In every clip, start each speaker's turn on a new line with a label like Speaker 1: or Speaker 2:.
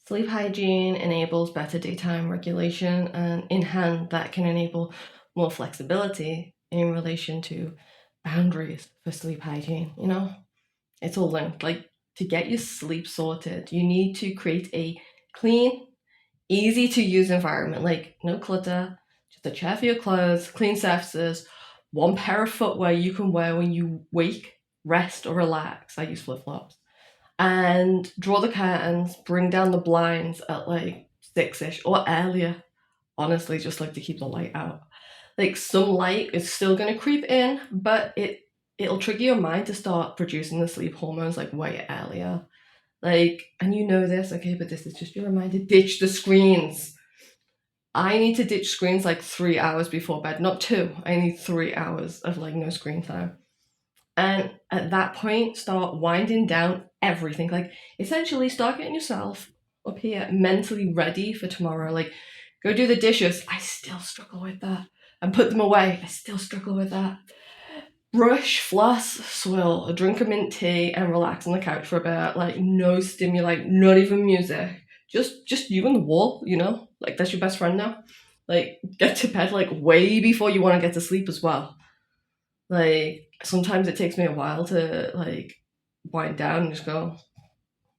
Speaker 1: Sleep hygiene enables better daytime regulation, and in hand, that can enable more flexibility in relation to boundaries for sleep hygiene. It's all linked. Like, to get your sleep sorted, you need to create a clean, easy to use environment, like no clutter, just a chair for your clothes, clean surfaces, one pair of footwear you can wear when you wake, rest, or relax. I use flip flops. And draw the curtains, bring down the blinds at like 6ish or earlier. Honestly, just like to keep the light out. Like, some light is still gonna creep in, but it'll trigger your mind to start producing the sleep hormones like way earlier. Like, and you know this, okay, but this is just your reminder, ditch the screens. I need to ditch screens like 3 hours before bed, not two. I need 3 hours of like no screen time. And at that point, start winding down everything. Like, essentially, start getting yourself up here mentally ready for tomorrow. Like, go do the dishes. I still struggle with that. And put them away. I still struggle with that. Brush, floss, swill, drink a mint tea, and relax on the couch for a bit. Like, no stimuli, not even music. Just you and the wall. Like, that's your best friend now. Like, get to bed like way before you want to get to sleep as well. Like, sometimes it takes me a while to like wind down and just go.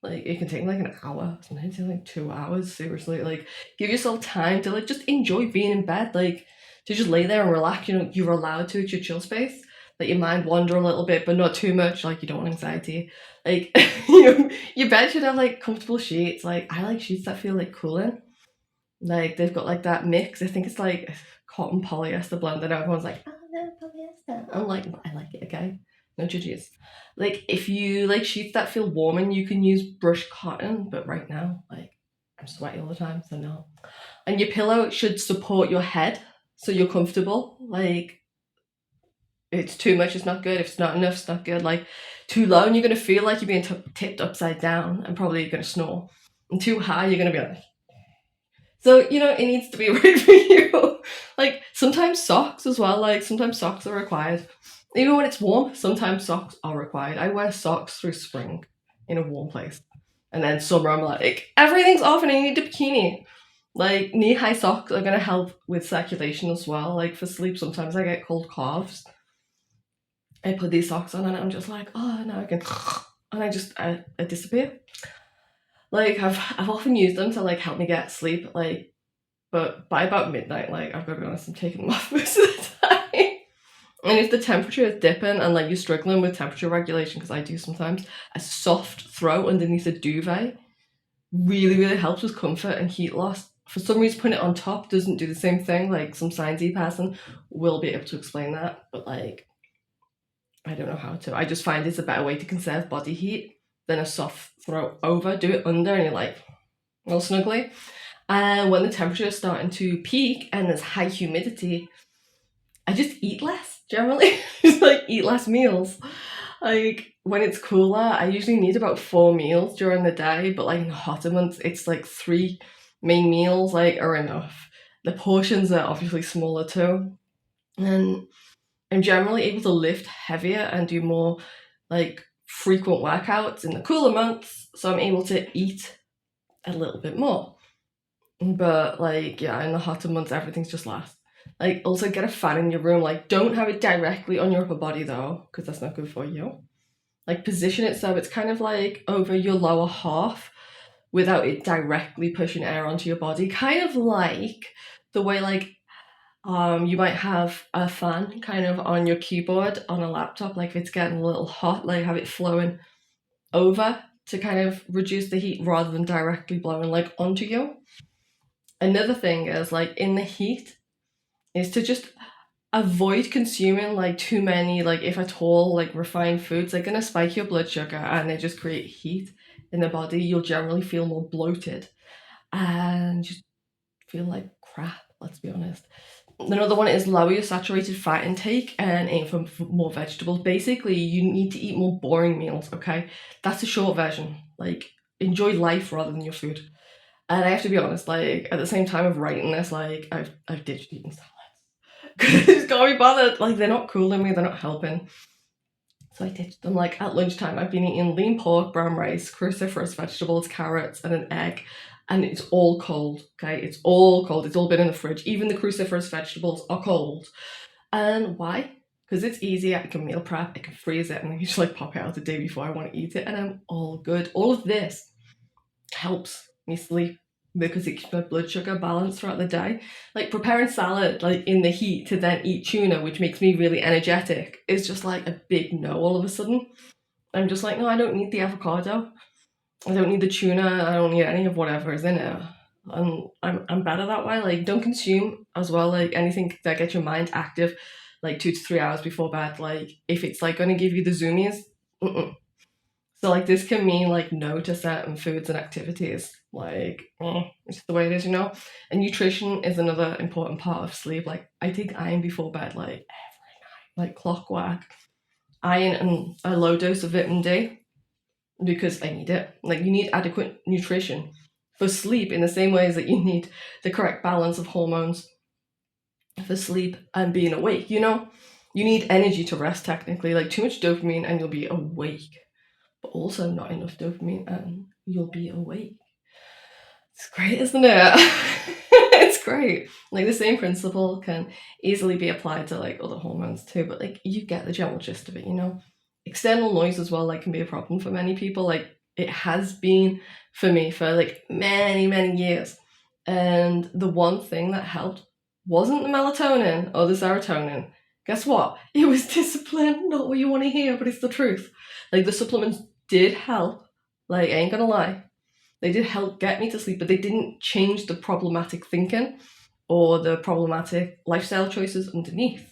Speaker 1: Like, it can take like an hour, sometimes it's like 2 hours. Seriously, like, give yourself time to like just enjoy being in bed, like to just lay there and relax. You're allowed to. It's your chill space. Let your mind wander a little bit, but not too much. Like, you don't want anxiety. Like, your bed should have like comfortable sheets. Like, I like sheets that feel like cooling. Like, they've got like that mix. I think it's like cotton polyester blend, and everyone's like, oh no, polyester. I'm like, I like it, okay? No judges. Like, if you like sheets that feel warming, you can use brushed cotton, but right now, like, I'm sweaty all the time, so no. And your pillow should support your head so you're comfortable. Like, it's too much, it's not good. If it's not enough, it's not good. Like, too low, and you're gonna feel like you're being tipped upside down, and probably gonna snore. And too high, you're gonna be like, so, it needs to be right for you. Like, sometimes socks as well, like, sometimes socks are required. Even when it's warm, sometimes socks are required. I wear socks through spring in a warm place. And then summer, I'm like, everything's off and I need a bikini. Like, knee high socks are going to help with circulation as well. Like, for sleep, sometimes I get cold calves. I put these socks on and I'm just like, oh, now I can. And I disappear. Like, I've often used them to like help me get sleep. Like, but by about midnight, like, I've got to be honest, I'm taking them off most of the time. And if the temperature is dipping and like you're struggling with temperature regulation, because I do sometimes, a soft throw underneath a duvet really, really helps with comfort and heat loss. For some reason, putting it on top doesn't do the same thing. Like, some sciencey person will be able to explain that, but like, I don't know how to. I just find it's a better way to conserve body heat than a soft throw over. Do it under and you're like, all snuggly. And when the temperature is starting to peak and there's high humidity, I just eat less generally. Just like eat less meals. Like, when it's cooler, I usually need about 4 meals during the day, but like in the hotter months, it's like 3 main meals like are enough. The portions are obviously smaller too. And I'm generally able to lift heavier and do more like frequent workouts in the cooler months, so I'm able to eat a little bit more. But like, yeah, in the hotter months, everything's just less. Like, also get a fan in your room. Like, don't have it directly on your upper body though, because that's not good for you. Like, position it so it's kind of like over your lower half without it directly pushing air onto your body. Kind of like the way like you might have a fan kind of on your keyboard on a laptop. Like, if it's getting a little hot, like have it flowing over to kind of reduce the heat rather than directly blowing like onto you. Another thing is like in the heat is to just avoid consuming like too many, like if at all, like refined foods. They're gonna spike your blood sugar and they just create heat in the body. You'll generally feel more bloated and just feel like crap, let's be honest. Another one is lower your saturated fat intake and aim for more vegetables. Basically, you need to eat more boring meals, okay? That's the short version. Like, enjoy life rather than your food. And I have to be honest, like, at the same time of writing this, like, I've ditched eating salads. Because I just can't be bothered. Like, they're not cooling me, they're not helping. So I did them like at lunchtime. I've been eating lean pork, brown rice, cruciferous vegetables, carrots, and an egg. And it's all cold, okay? It's all cold. It's all been in the fridge. Even the cruciferous vegetables are cold. And why? Because it's easy. I can meal prep, I can freeze it, and I can just like pop it out the day before I want to eat it, and I'm all good. All of this helps me sleep because it keeps my blood sugar balanced throughout the day. Like preparing salad like in the heat to then eat tuna, which makes me really energetic, is just like a big no all of a sudden. I'm just like, no, I don't need the avocado. I don't need the tuna. I don't need any of whatever is in it. And I'm better that way. Like, don't consume as well, like anything that gets your mind active, like 2 to 3 hours before bed. Like, if it's like going to give you the zoomies, mm-mm. So like this can mean like no to certain foods and activities. Like, it's just the way it is, you know. And nutrition is another important part of sleep. Like, I take iron before bed, like every night, like clockwork. Iron and a low dose of vitamin D because I need it. Like, you need adequate nutrition for sleep in the same ways that you need the correct balance of hormones for sleep and being awake, you know? You need energy to rest technically. Like, too much dopamine and you'll be awake, but also not enough dopamine and you'll be awake. It's great, isn't it? It's great. Like, the same principle can easily be applied to like other hormones too, but like you get the general gist of it, you know? External noise as well, like, can be a problem for many people. Like, it has been for me for like many years. And the one thing that helped wasn't the melatonin or the serotonin. Guess what? It was discipline. Not what you want to hear, but it's the truth. Like, the supplements did help. Like, I ain't gonna lie. They did help get me to sleep, but they didn't change the problematic thinking or the problematic lifestyle choices underneath.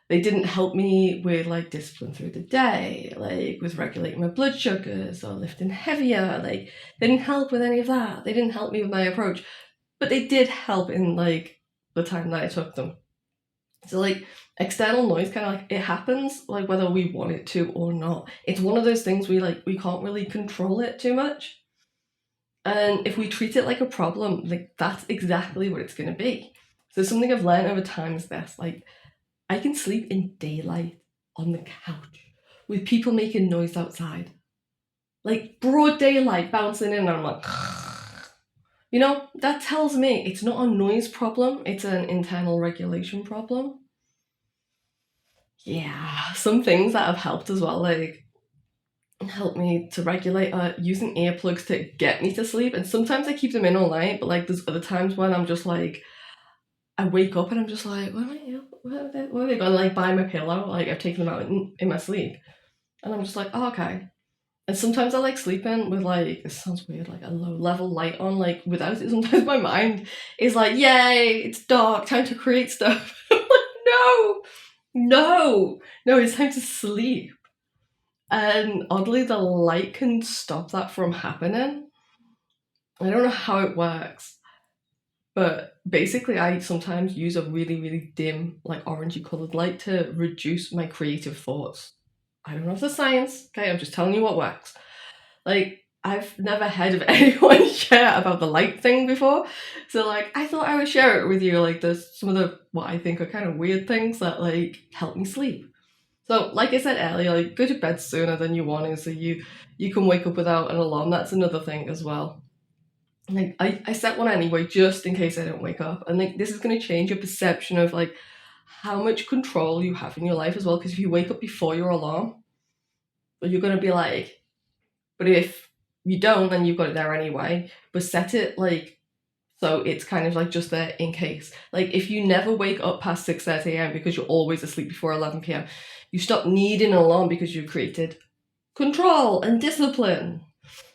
Speaker 1: They didn't help me with like discipline through the day, like with regulating my blood sugars or lifting heavier. Like, they didn't help with any of that. They didn't help me with my approach, but they did help in like the time that I took them. So like, external noise kind of like, it happens like whether we want it to or not. It's one of those things we can't really control it too much. And if we treat it like a problem, like that's exactly what it's going to be. So something I've learned over time is this: like, I can sleep in daylight on the couch with people making noise outside, like broad daylight bouncing in, and I'm like, you know, that tells me it's not a noise problem; it's an internal regulation problem. Yeah, some things that have helped as well, like help me to regulate using earplugs to get me to sleep. And sometimes I keep them in all night, but like there's other times when I'm just like, I wake up and I'm just like, where are they going? Like, by my pillow, like I've taken them out in my sleep, and I'm just like, oh, okay. And sometimes I like sleeping with like, it sounds weird, like a low level light on, like without it. Sometimes my mind is like, yay, it's dark, time to create stuff. I'm like, no, no, it's time to sleep. And oddly, the light can stop that from happening. I don't know how it works, but basically, I sometimes use a really dim, like orangey colored light to reduce my creative thoughts. I don't know if there's science, okay? I'm just telling you what works. Like, I've never heard of anyone share about the light thing before. So, like, I thought I would share it with you. Like, there's some of the, what I think are kind of weird things that, like, help me sleep. So, like I said earlier, like, go to bed sooner than you want to so you can wake up without an alarm. That's another thing as well. Like, I set one anyway just in case I don't wake up. And like, this is going to change your perception of like how much control you have in your life as well. Because if you wake up before your alarm, you're going to be like, but if you don't, then you've got it there anyway. But set it like so it's kind of like just there in case. Like, if you never wake up past 6:30 a.m. because you're always asleep before 11 p.m., you stop needing an alarm because you've created control and discipline.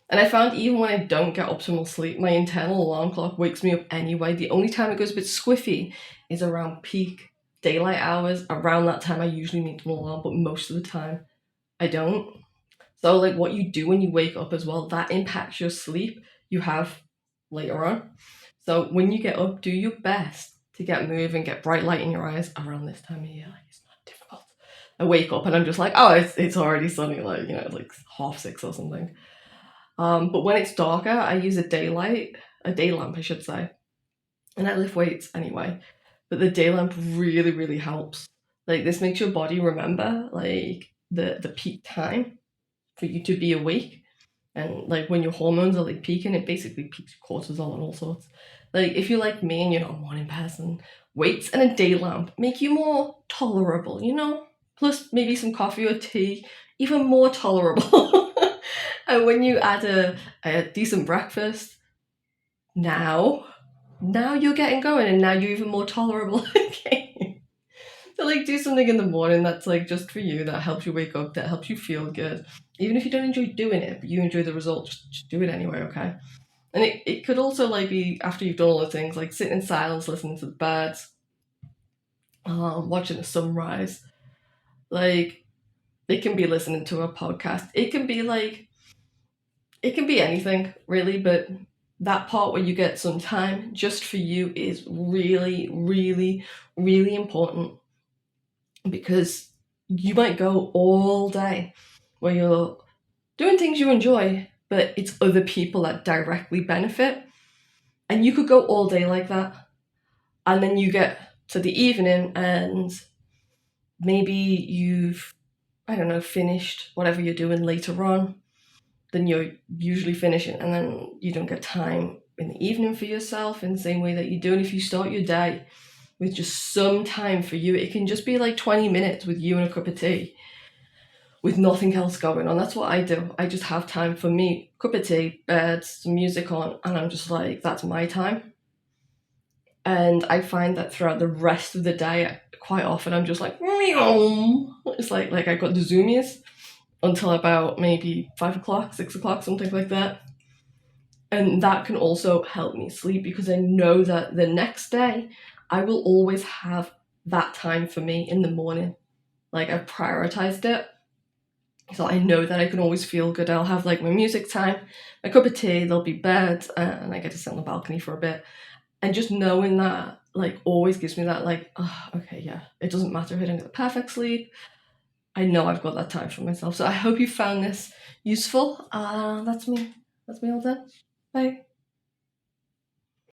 Speaker 1: And I found even when I don't get optimal sleep, my internal alarm clock wakes me up anyway. The only time it goes a bit squiffy is around peak daylight hours. Around that time, I usually need an alarm, but most of the time, I don't. So, like, what you do when you wake up as well, that impacts your sleep you have later on. So, when you get up, do your best to get moving, get bright light in your eyes around this time of year. Like, it's not difficult. I wake up and I'm just like, oh, it's already sunny, like, you know, like 6:30 or something. But when it's darker, I use a day lamp, I should say. And I lift weights anyway. But the day lamp really helps. Like, this makes your body remember, like, the peak time for you to be awake. And like when your hormones are like peaking, it basically peaks your cortisol and all sorts. Like if you're like me and you're not a morning person, weights and a day lamp make you more tolerable, you know? Plus maybe some coffee or tea, even more tolerable. And when you add a decent breakfast, now you're getting going and now you're even more tolerable. Okay. So like do something in the morning that's like just for you, that helps you wake up, that helps you feel good. Even if you don't enjoy doing it, but you enjoy the result, just do it anyway, okay? And it could also like be after you've done all the things, like sitting in silence, listening to the birds, watching the sunrise. Like it can be listening to a podcast. It can be anything really, but that part where you get some time just for you is really, really, really important, because you might go all day where you're doing things you enjoy, but it's other people that directly benefit. And you could go all day like that. And then you get to the evening and maybe you've, I don't know, finished whatever you're doing later on than you're usually finishing. And then you don't get time in the evening for yourself in the same way that you do. And if you start your day with just some time for you, it can just be like 20 minutes with you and a cup of tea with nothing else going on. That's what I do. I just have time for me, cup of tea, bed, some music on, and I'm just like, that's my time. And I find that throughout the rest of the day, quite often I'm just like, meow. It's like I got the zoomies until about maybe 5 o'clock, 6 o'clock, something like that. And that can also help me sleep because I know that the next day I will always have that time for me in the morning. Like I've prioritized it. So I know that I can always feel good. I'll have like my music time, my cup of tea, there'll be bed, and I get to sit on the balcony for a bit. And just knowing that like always gives me that like, oh, okay, yeah, it doesn't matter if I don't get the perfect sleep. I know I've got that time for myself. So I hope you found this useful. That's me. That's me all done. Bye.